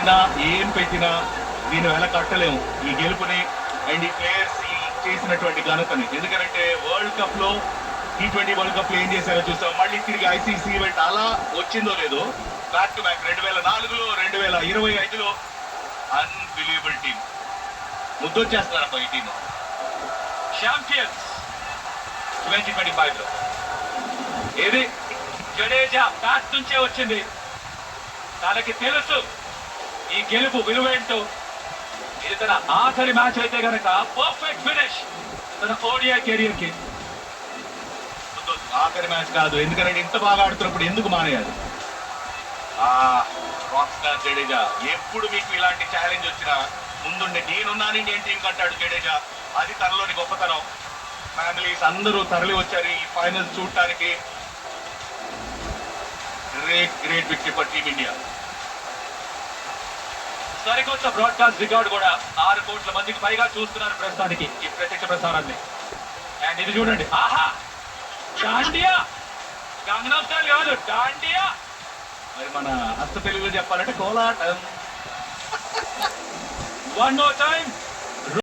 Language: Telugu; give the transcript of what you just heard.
పెట్టినా ఏం పెట్టినా దీని వెల కట్టలేము ఈ గెలుపుని అండ్ ఈ ప్లేయర్స్ చేసినటువంటి ఘనతని. ఎందుకంటే వరల్డ్ కప్ లో T20 వరల్డ్ కప్ లో ఏం చేశారో చూస్తాం, మళ్ళీ తిరిగి ఐసీసీ ఈవెంట్ అలా వచ్చిందో లేదో బ్యాక్ టు బ్యాక్ 2004లో 2025లో అన్బిలీవబుల్ టీమ్ ముద్దొచ్చేస్తున్నారు ఈ టీమ్. ఛాంపియన్స్ 2025 లో ఏది జడేజా బ్యాట్ నుంచే వచ్చింది. తనకి తెలుసు ఈ గెలుపు విలువేంటో. ఇది తన ఆఖరి మ్యాచ్ అయితే గనక పర్ఫెక్ట్ ఫినిష్ తన ఓడిఐ కెరియర్ కి. ఆఖరి మ్యాచ్ కాదు, ఎందుకంటే ఇంత బాగా ఆడుతున్నప్పుడు ఎందుకు మానేయాలి. రాక్ స్టార్ జడేజా ఎప్పుడు మీకు ఇలాంటి ఛాలెంజ్ వచ్చినా ముందుండే నేనున్నాను ఇండియన్ టీం కంటాడు జడేజా. అది తనలోని గొప్పతనం. ఫ్యామిలీస్ అందరూ తరలి వచ్చారు ఈ ఫైనల్స్ చూడటానికి. Great victory for team India. సరికొత్త బ్రాడ్కాస్ట్ రికార్డు కూడా 6 కోట్ల మందికి పైగా చూస్తున్నారు ప్రస్తుతానికి ఈ ప్రత్యక్ష ప్రసారాన్ని. అండ్ ఇది చూడండి, ఆహా డాండియా, గంగనాథ్ స్టైల్ కాదు డాండియా. మరి మన హస్త తెలుగులో చెప్పాలంటే కోలాటం. One more time.